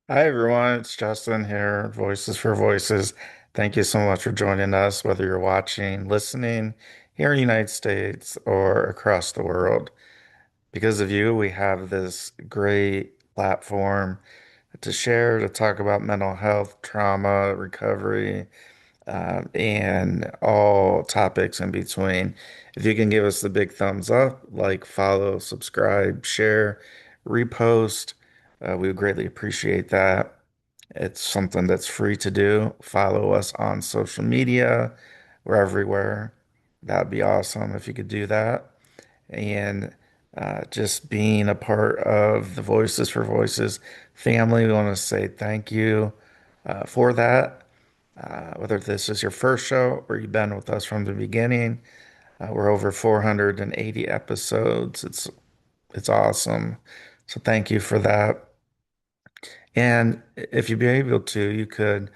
Hi everyone, it's Justin here, Voices for Voices. Thank you so much for joining us, whether you're watching, listening here in the United States or across the world. Because of you, we have this great platform to share, to talk about mental health, trauma, recovery, and all topics in between. If you can give us the big thumbs up, like, follow, subscribe, share, repost, we would greatly appreciate that. It's something that's free to do. Follow us on social media. We're everywhere. That'd be awesome if you could do that. And just being a part of the Voices for Voices family, we want to say thank you for that. Whether this is your first show or you've been with us from the beginning, we're over 480 episodes. It's awesome. So thank you for that. And if you'd be able to, you could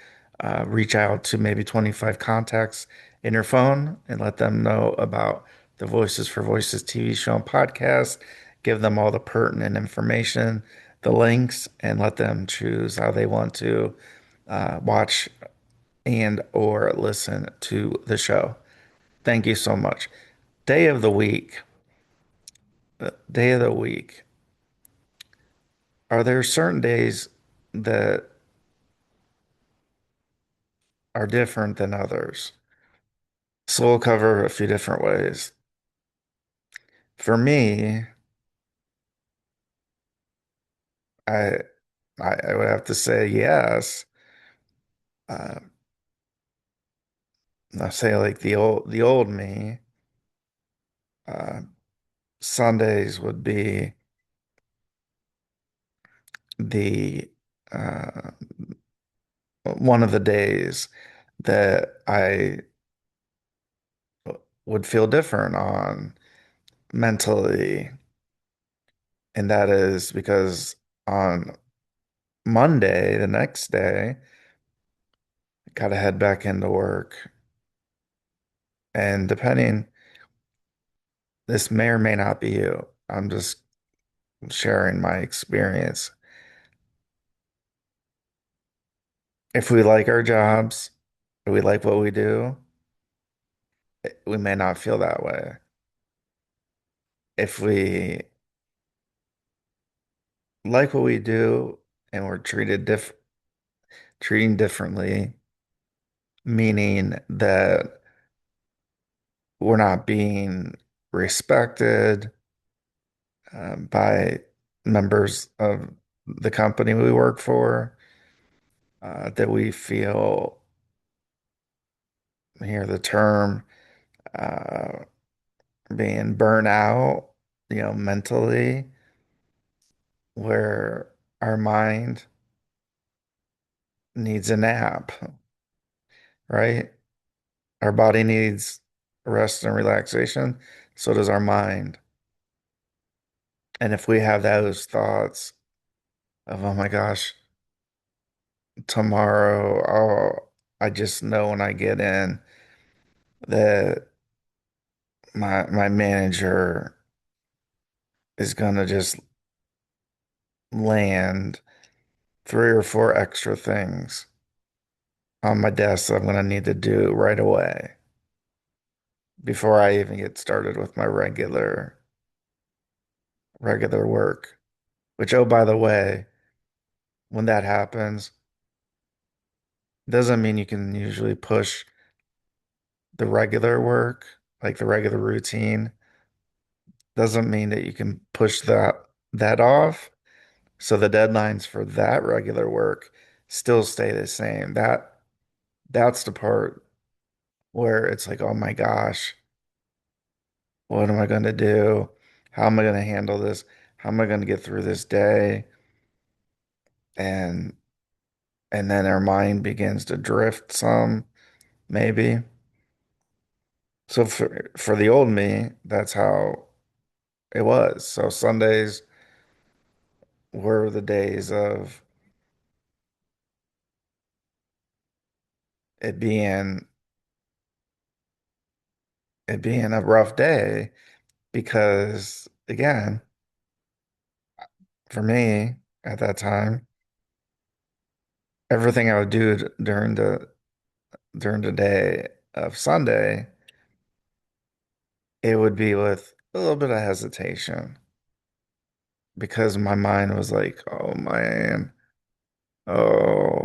reach out to maybe 25 contacts in your phone and let them know about the Voices for Voices TV show and podcast. Give them all the pertinent information, the links, and let them choose how they want to watch and or listen to the show. Thank you so much. Day of the week. Day of the week. Are there certain days that are different than others? So we'll cover a few different ways. For me, I I would have to say yes. Uh, I'll say like the old me. Uh, Sundays would be the uh, one of the days that I would feel different on mentally, and that is because on Monday, the next day, I gotta head back into work. And depending, this may or may not be you. I'm just sharing my experience. If we like our jobs, if we like what we do, we may not feel that way. If we like what we do and we're treating differently, meaning that we're not being respected by members of the company we work for, that we feel, hear the term, uh, being burnout, mentally, where our mind needs a nap, right? Our body needs rest and relaxation. So does our mind. And if we have those thoughts of, oh my gosh, tomorrow, I just know when I get in that my manager is gonna just land three or four extra things on my desk that I'm gonna need to do right away before I even get started with my regular work. Which, oh, by the way, when that happens, doesn't mean you can usually push the regular work, like the regular routine. Doesn't mean that you can push that off. So the deadlines for that regular work still stay the same. That's the part where it's like, oh my gosh, what am I going to do? How am I going to handle this? How am I going to get through this day? And and then our mind begins to drift some, maybe. So for the old me, that's how it was. So Sundays were the days of it being it being a rough day because again, for me at that time, everything I would do during the day of Sunday, it would be with a little bit of hesitation because my mind was like, oh man, oh,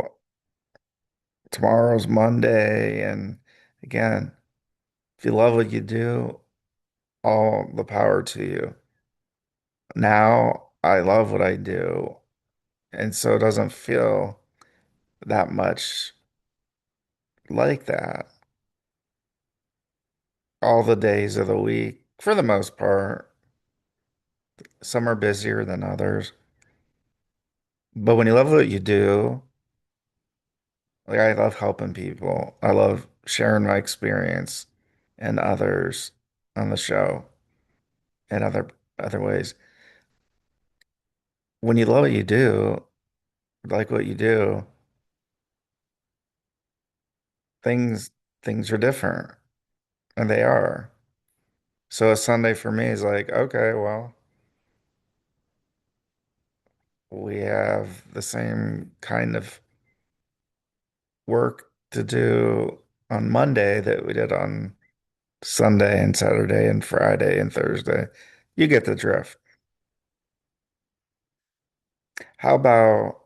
tomorrow's Monday. And again, if you love what you do, all the power to you. Now I love what I do. And so it doesn't feel that much like that all the days of the week, for the most part. Some are busier than others. But when you love what you do, like I love helping people. I love sharing my experience and others on the show and other ways. When you love what you do, like what you do, things things are different, and they are. So a Sunday for me is like, okay, well, we have the same kind of work to do on Monday that we did on Sunday and Saturday and Friday and Thursday. You get the drift. How about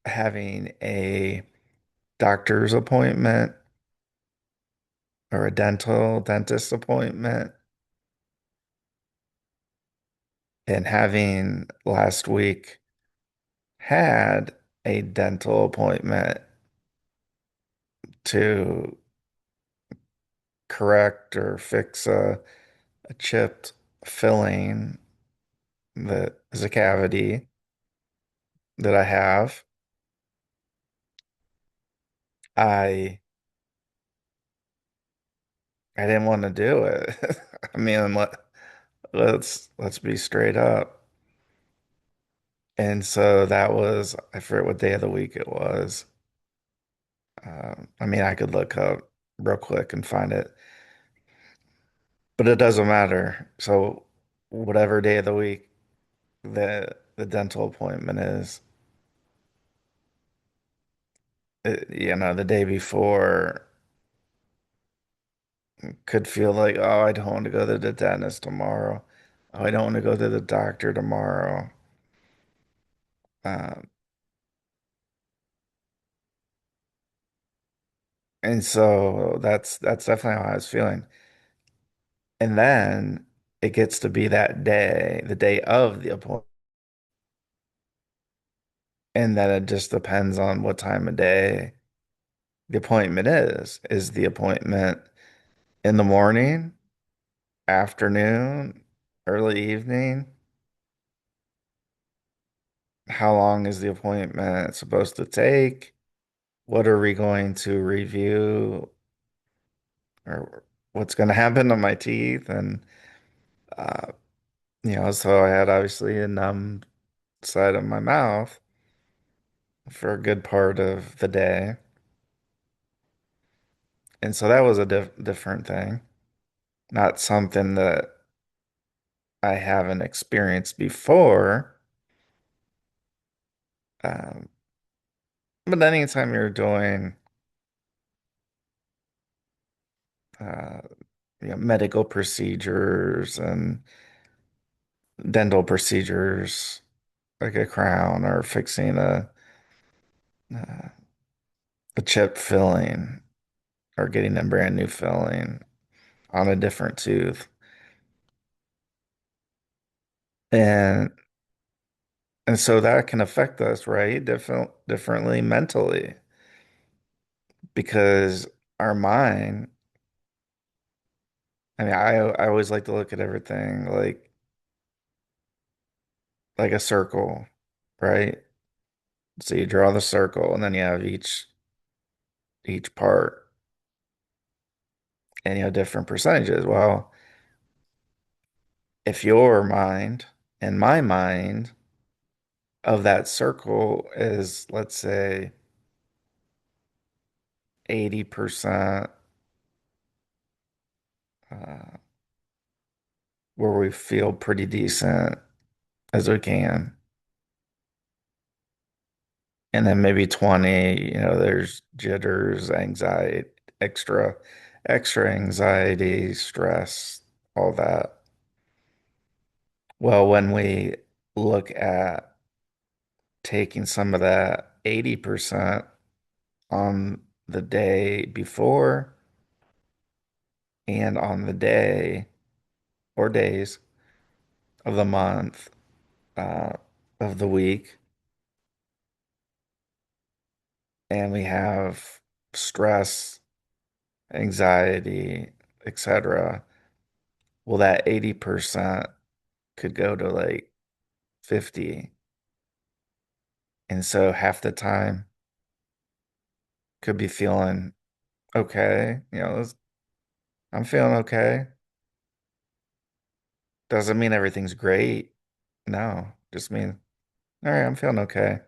having a doctor's appointment or a dentist appointment and having last week had a dental appointment to correct or fix a chipped filling that is a cavity that I have. I I didn't want to do it. I mean, let's be straight up. And so that was, I forget what day of the week it was. I mean, I could look up real quick and find it, but it doesn't matter. So whatever day of the week the dental appointment is, the day before could feel like, oh, I don't want to go to the dentist tomorrow. Oh, I don't want to go to the doctor tomorrow. Um, and so that's definitely how I was feeling. And then it gets to be that day, the day of the appointment. And then it just depends on what time of day the appointment is. Is the appointment in the morning, afternoon, early evening? How long is the appointment supposed to take? What are we going to review or what's going to happen to my teeth? And, uh, so I had obviously a numb side of my mouth for a good part of the day. And so that was a different thing, not something that I haven't experienced before. Um, but anytime you're doing uh, medical procedures and dental procedures, like a crown or fixing uh, a chip filling or getting a brand new filling on a different tooth, and so that can affect us, right? Differently mentally because our mind. I mean, I always like to look at everything like a circle, right? So you draw the circle and then you have each part and you have different percentages. Well, if your mind and my mind of that circle is, let's say, 80% uh, where we feel pretty decent as we can, And then maybe 20, there's jitters, anxiety, extra anxiety, stress, all that. Well, when we look at taking some of that 80% on the day before and on the day or days of the month, uh, of the week, and we have stress, anxiety, etc. Well, that 80% could go to like 50. And so half the time could be feeling okay. I'm feeling okay. Doesn't mean everything's great. No, just mean, all right, I'm feeling okay.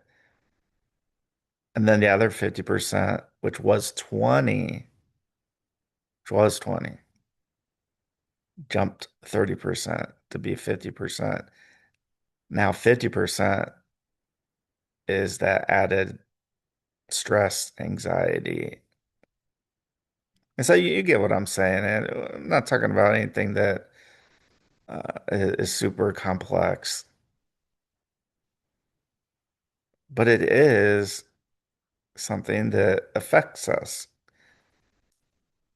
And then the other 50%, which was 20, jumped 30% to be 50%. Now 50% is that added stress, anxiety. And so you get what I'm saying. And I'm not talking about anything that is super complex, but it is something that affects us,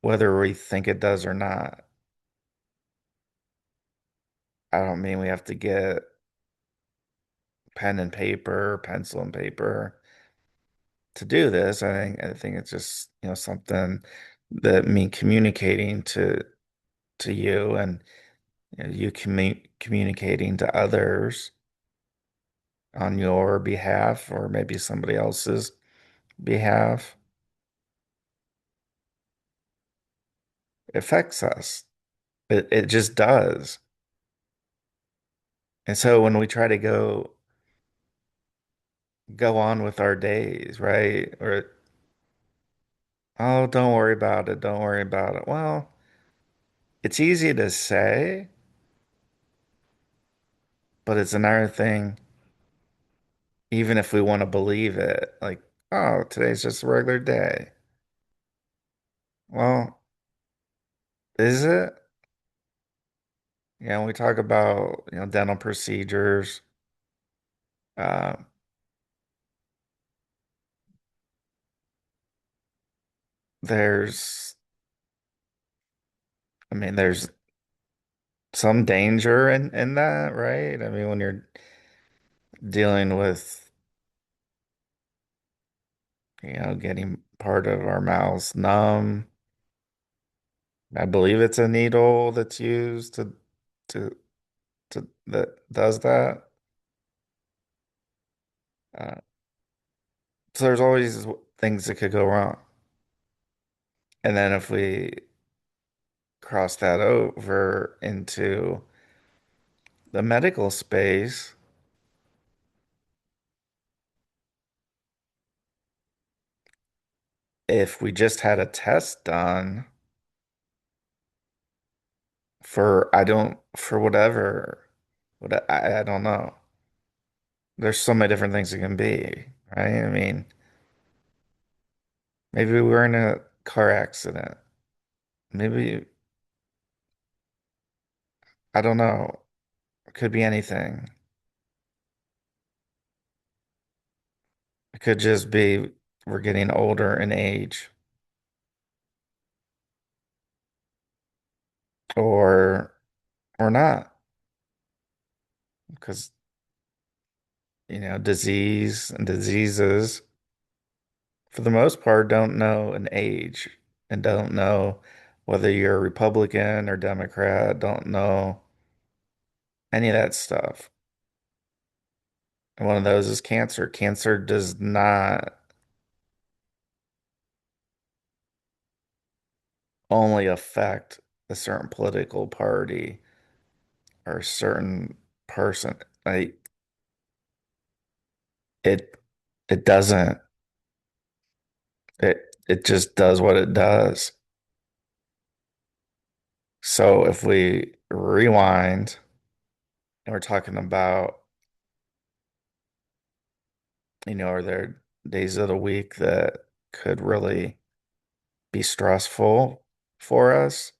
whether we think it does or not. I don't mean we have to get pen and paper, pencil and paper to do this. I think it's just, something that me communicating to you and you communicating to others on your behalf or maybe somebody else's behalf affects us. It just does. And so when we try to go on with our days, right? Or, oh, don't worry about it, don't worry about it. Well, it's easy to say, but it's another thing, even if we want to believe it, like, oh, today's just a regular day. Well, is it? We talk about, dental procedures. Uh, there's, I mean, there's some danger in that, right? I mean, when you're dealing with, getting part of our mouths numb, I believe it's a needle that's used to that does that. Uh, so there's always things that could go wrong. And then if we cross that over into the medical space, if we just had a test done for whatever, I don't know. There's so many different things it can be, right? I mean, maybe we were in a car accident. Maybe, I don't know. It could be anything. It could just be we're getting older in age or or not because disease and diseases for the most part don't know an age and don't know whether you're a Republican or Democrat, don't know any of that stuff. And one of those is cancer. Cancer does not only affect a certain political party or a certain person. Like it it doesn't. It just does what it does. So if we rewind and we're talking about, are there days of the week that could really be stressful for us.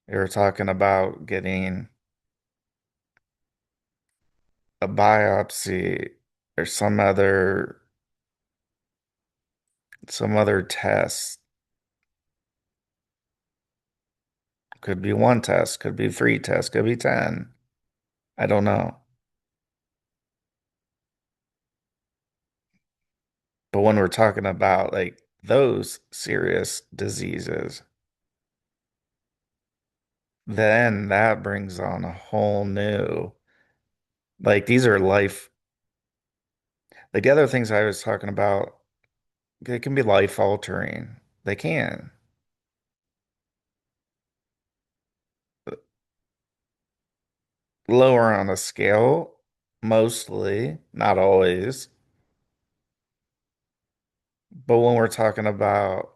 We were talking about getting a biopsy or some other test. Could be one test, could be three tests, could be 10. I don't know. But when we're talking about like those serious diseases, then that brings on a whole new, like these are life, like the other things I was talking about, they can be life altering. They can. Lower on a scale, mostly, not always. But when we're talking about,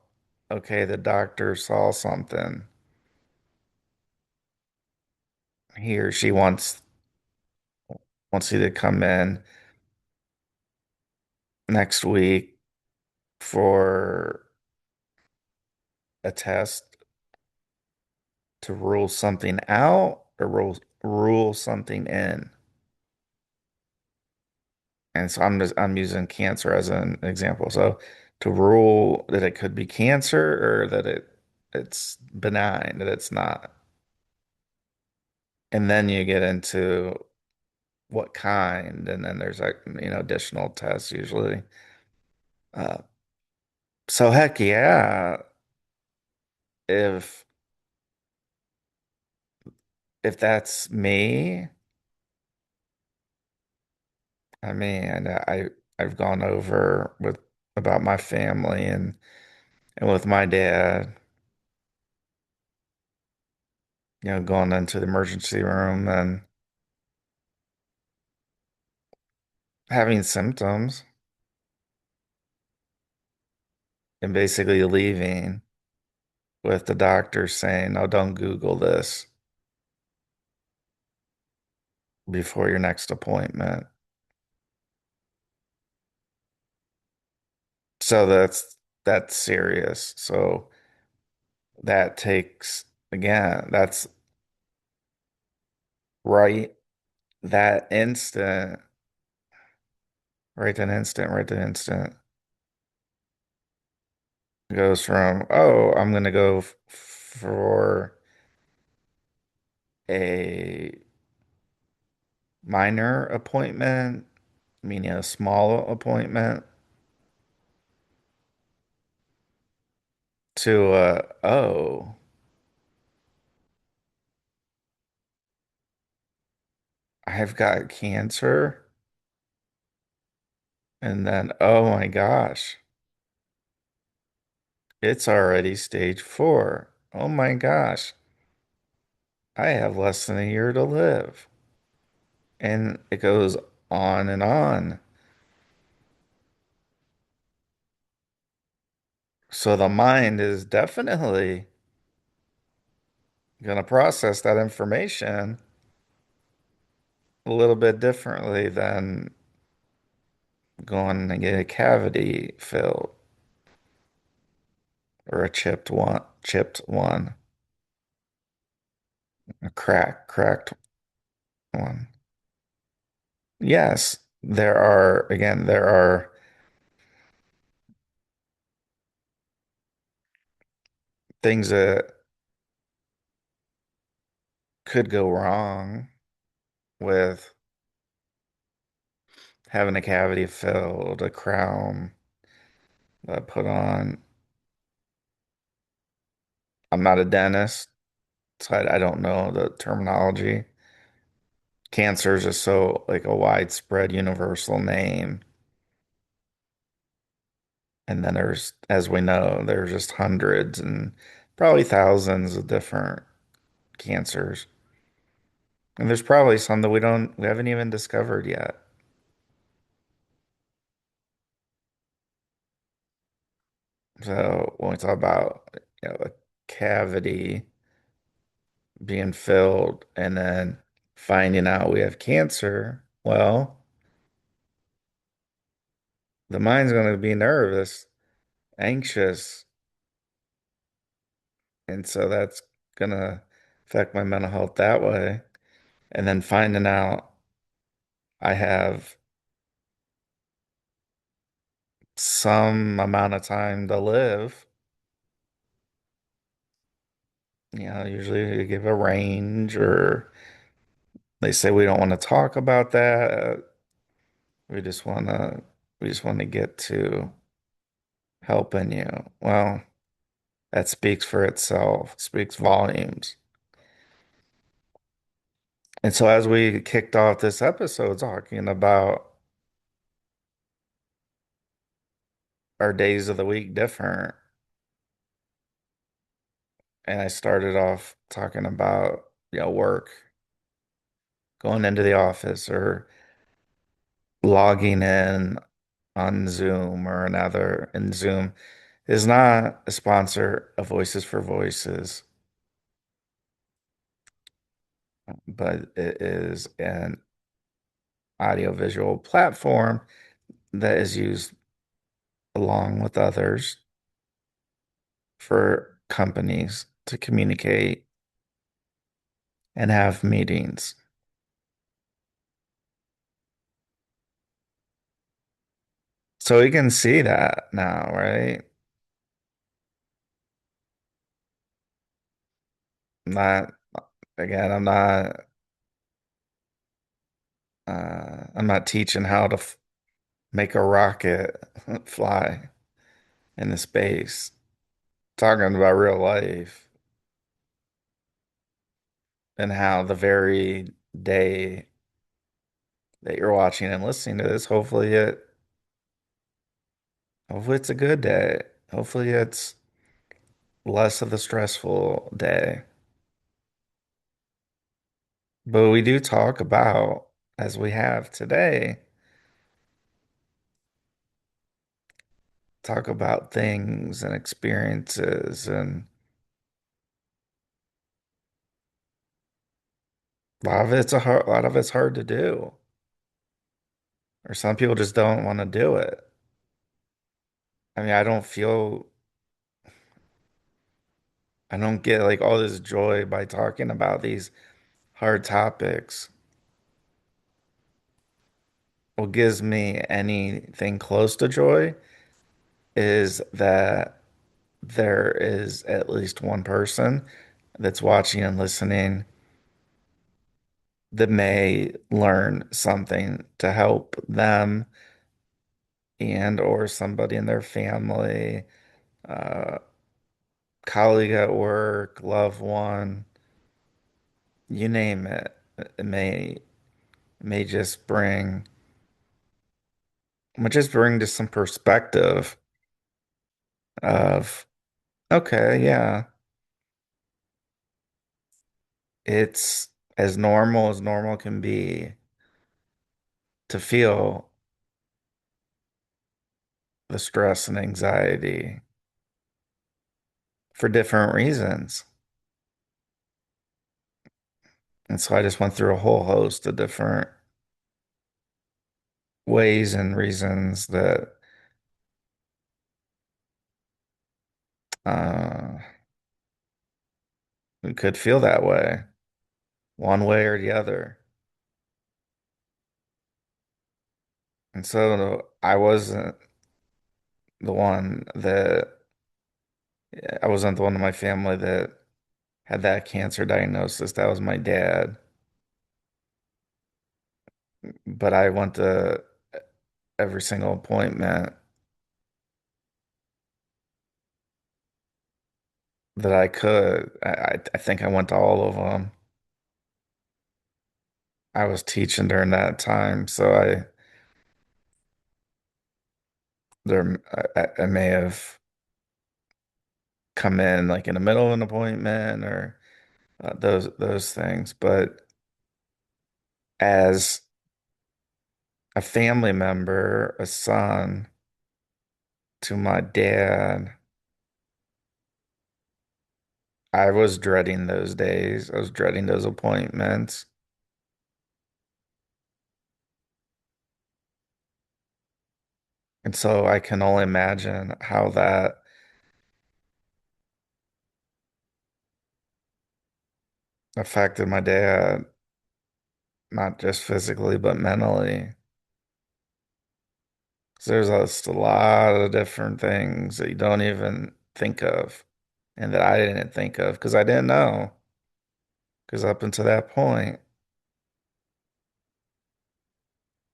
okay, the doctor saw something, he or she wants you to come in next week for a test to rule something out or rule something in. And so I'm using cancer as an example. So to rule that it could be cancer or that it's benign, that it's not. And then you get into what kind, and then there's like, additional tests usually. Uh, so heck yeah, if if that's me, I mean, I've gone over with about my family and with my dad, going into the emergency room and having symptoms and basically leaving with the doctor saying, "Oh, don't Google this before your next appointment." So that's serious. So that takes, again, that's right that instant, right that instant goes from, oh, I'm gonna go for a minor appointment, meaning a small appointment, to oh, I've got cancer, and then, oh my gosh, it's already stage 4. Oh my gosh, I have less than a year to live. And it goes on and on. So the mind is definitely going to process that information a little bit differently than going and get a cavity filled or a chipped one, a cracked one. Yes, there are things that could go wrong with having a cavity filled, a crown put on. I'm not a dentist, so I don't know the terminology. Cancer is just so like a widespread universal name. And then as we know, there's just hundreds and probably thousands of different cancers. And there's probably some that we haven't even discovered yet. So when we talk about, a cavity being filled and then finding out we have cancer, well, the mind's going to be nervous, anxious, and so that's going to affect my mental health that way. And then finding out I have some amount of time to live, usually they give a range or they say we don't want to talk about that. We just want to we just want to get to helping you. Well, that speaks for itself, speaks volumes. And so as we kicked off this episode talking about our days of the week different, and I started off talking about, work, going into the office or logging in on Zoom or another, and Zoom is not a sponsor of Voices for Voices, but it is an audiovisual platform that is used along with others for companies to communicate and have meetings. So we can see that now, right? Not again, I'm not teaching how to f make a rocket fly into space. Talking about real life and how the very day that you're watching and listening to this, hopefully it's a good day. Hopefully it's less of the stressful day. But we do talk about, as we have today, talk about things and experiences, and a lot of it's hard to do. Or some people just don't want to do it. I mean, I don't get like all this joy by talking about these hard topics. What gives me anything close to joy is that there is at least one person that's watching and listening that may learn something to help them and or somebody in their family, uh, colleague at work, loved one, you name it. It may just bring just some perspective of, okay, yeah, it's as normal can be to feel the stress and anxiety for different reasons. And so I just went through a whole host of different ways and reasons that uh, we could feel that way, one way or the other. And so the one that I wasn't the one in my family that had that cancer diagnosis. That was my dad. But I went to every single appointment that I could. I think I went to all of them. I was teaching during that time, so I may have come in like in the middle of an appointment or those things. But as a family member, a son to my dad, I was dreading those days. I was dreading those appointments. And so I can only imagine how that affected my dad, not just physically, but mentally. 'Cause there's just a lot of different things that you don't even think of and that I didn't think of because I didn't know. Because up until that point,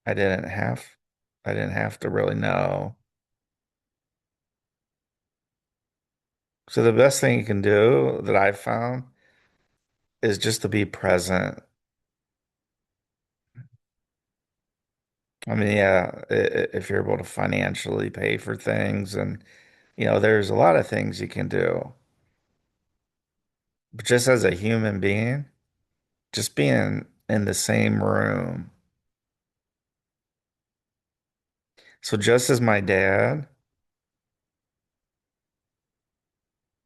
I didn't have I didn't have to really know. So the best thing you can do that I've found is just to be present. I mean, yeah, if you're able to financially pay for things and there's a lot of things you can do. But just as a human being, just being in the same room. So just as my dad,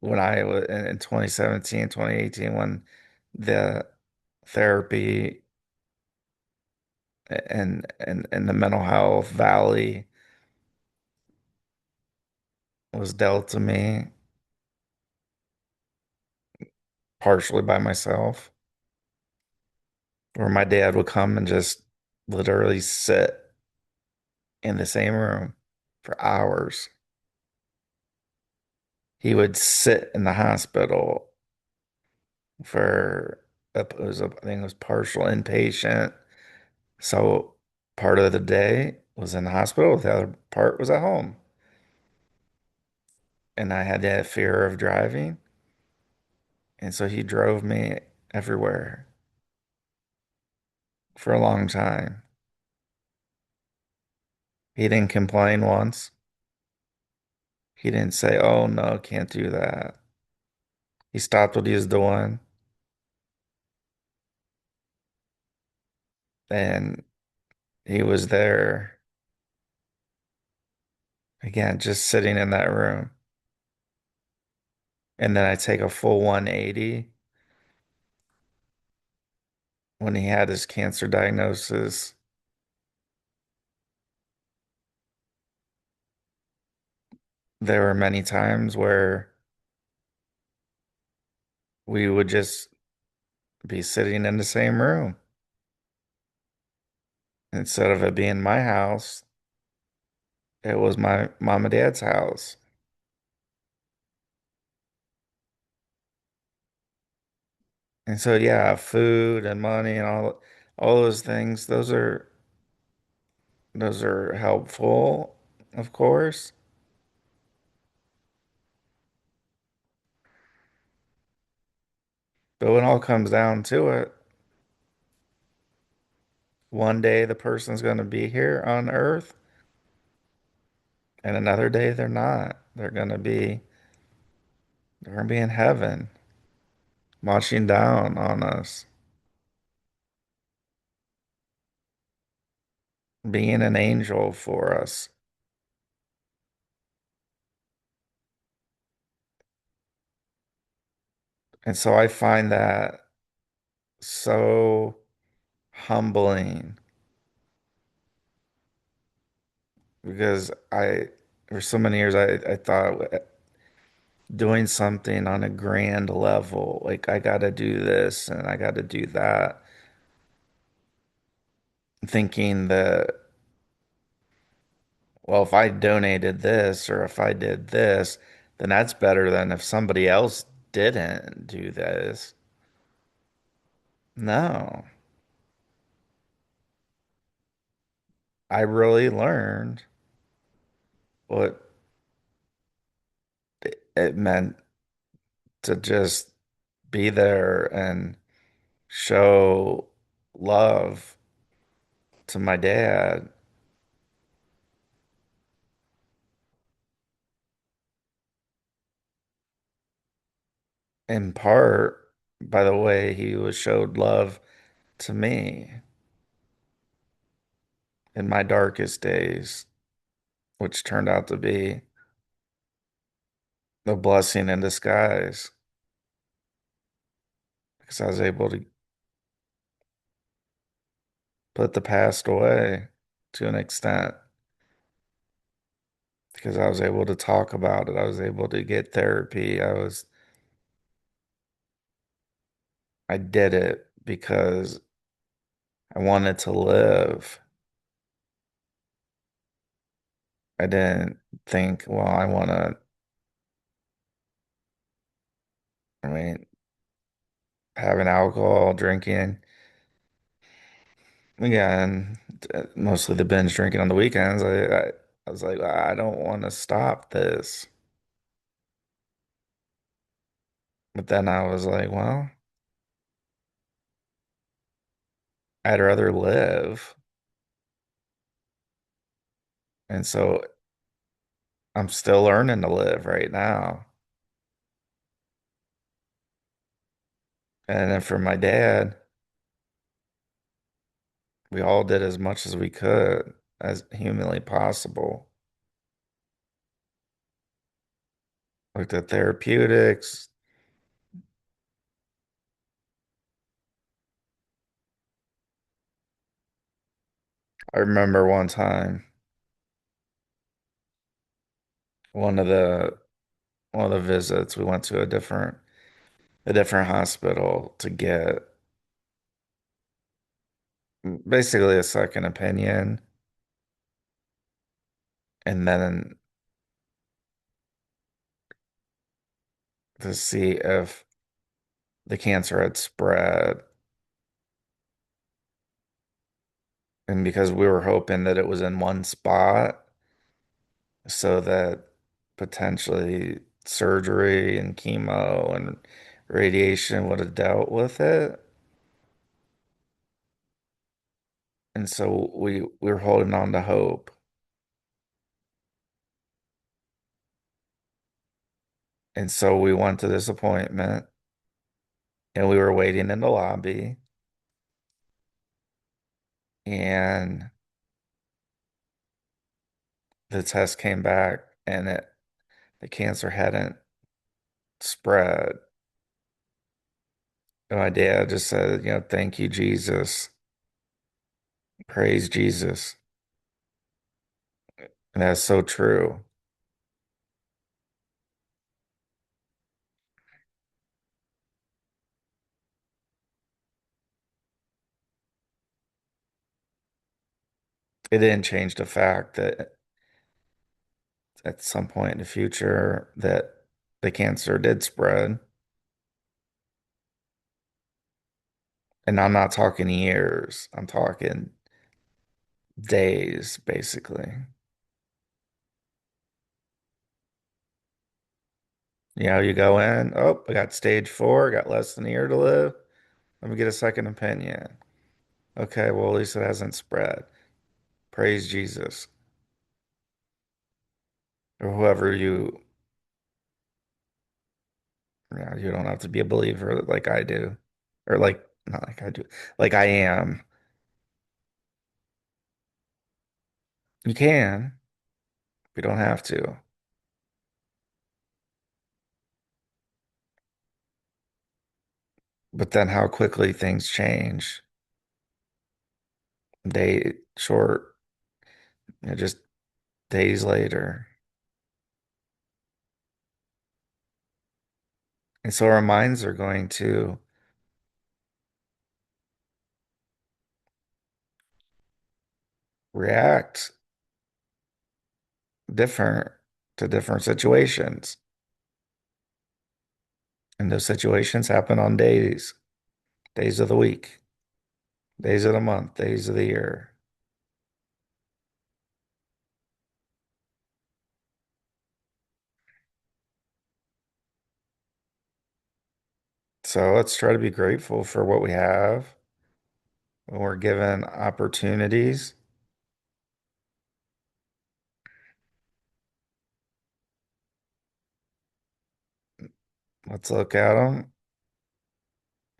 when I was in 2017, 2018, when the therapy and the mental health valley was dealt to me partially by myself, where my dad would come and just literally sit in the same room for hours. He would sit in the hospital for I think it was partial inpatient. So part of the day was in the hospital, the other part was at home. And I had that fear of driving. And so he drove me everywhere for a long time. He didn't complain once. He didn't say, oh no, can't do that. He stopped what he was doing and he was there again, just sitting in that room. And then I take a full 180 when he had his cancer diagnosis. There were many times where we would just be sitting in the same room. Instead of it being my house, it was my mom and dad's house. And so yeah, food and money and all those things, those are helpful, of course. But when it all comes down to it, one day the person's going to be here on Earth, and another day they're not. They're going to be in heaven, marching down on us, being an angel for us. And so I find that so humbling because for so many years, I thought doing something on a grand level, like I got to do this and I got to do that, thinking that, well, if I donated this or if I did this, then that's better than if somebody else didn't do this. No, I really learned what it meant to just be there and show love to my dad, in part by the way he was showed love to me in my darkest days, which turned out to be a blessing in disguise because I was able to put the past away to an extent. because I was able to talk about it. I was able to get therapy. I did it because I wanted to live. I didn't think, well, I want to, I mean, having alcohol, drinking, again, mostly the binge drinking on the weekends. I was like, I don't want to stop this. But then I was like, well, I'd rather live. And so I'm still learning to live right now. And then for my dad, we all did as much as we could, as humanly possible. Looked at therapeutics. I remember one time, one of the one of the visits, we went to a different hospital to get basically a second opinion, and then to see if the cancer had spread. And because we were hoping that it was in one spot, so that potentially surgery and chemo and radiation would have dealt with it. And so we were holding on to hope. And so we went to this appointment and we were waiting in the lobby, and the test came back and the cancer hadn't spread. And my dad just said, thank you, Jesus. Praise Jesus. And that's so true. It didn't change the fact that at some point in the future that the cancer did spread. And I'm not talking years, I'm talking days, basically. You go in, oh, I got stage four, got less than a year to live. Let me get a second opinion. Okay, well, at least it hasn't spread. Praise Jesus. Or whoever you don't have to be a believer like I do. Or like, not like I do, like I am. You can, you don't have to. But then how quickly things change. Short, just days later. And so our minds are going to react different to different situations. And those situations happen on days of the week, days of the month, days of the year. So let's try to be grateful for what we have when we're given opportunities. Let's look at them.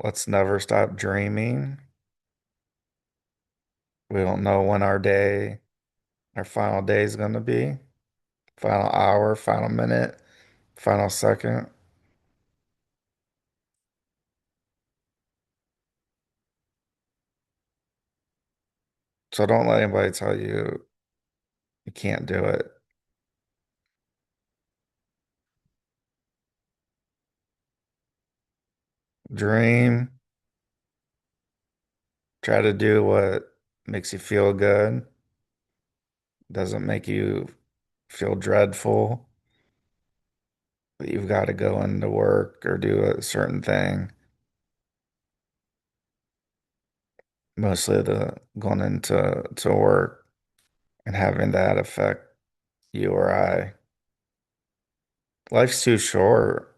Let's never stop dreaming. We don't know when our final day is going to be, final hour, final minute, final second. So don't let anybody tell you you can't do it. Dream, try to do what makes you feel good, doesn't make you feel dreadful, but you've got to go into work or do a certain thing. Mostly the going into work and having that affect you or I. Life's too short.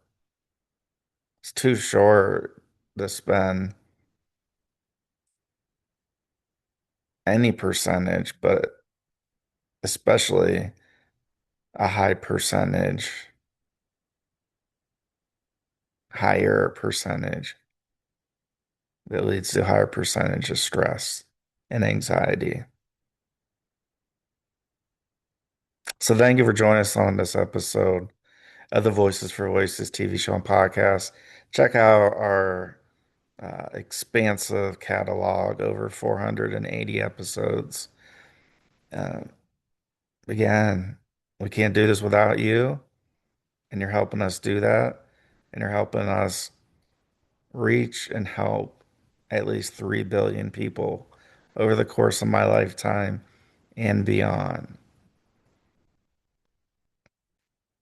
It's too short to spend any percentage, but especially a high percentage, higher percentage that leads to higher percentage of stress and anxiety. So thank you for joining us on this episode of the Voices for Voices TV show and podcast. Check out our expansive catalog, over 480 episodes. Uh, Again, we can't do this without you, and you're helping us do that, and you're helping us reach and help at least 3 billion people over the course of my lifetime and beyond.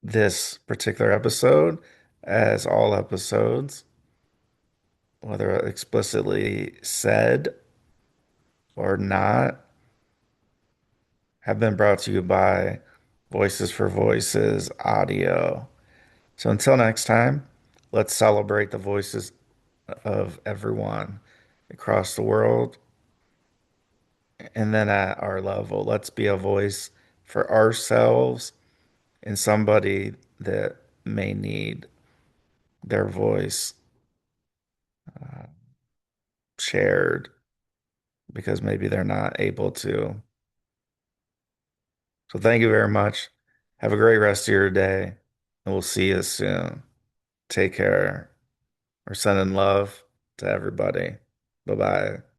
This particular episode, as all episodes, whether explicitly said or not, have been brought to you by Voices for Voices Audio. So until next time, let's celebrate the voices of everyone across the world. And then at our level, let's be a voice for ourselves and somebody that may need their voice uh, shared because maybe they're not able to. So thank you very much. Have a great rest of your day, and we'll see you soon. Take care. We're sending love to everybody. Bye bye.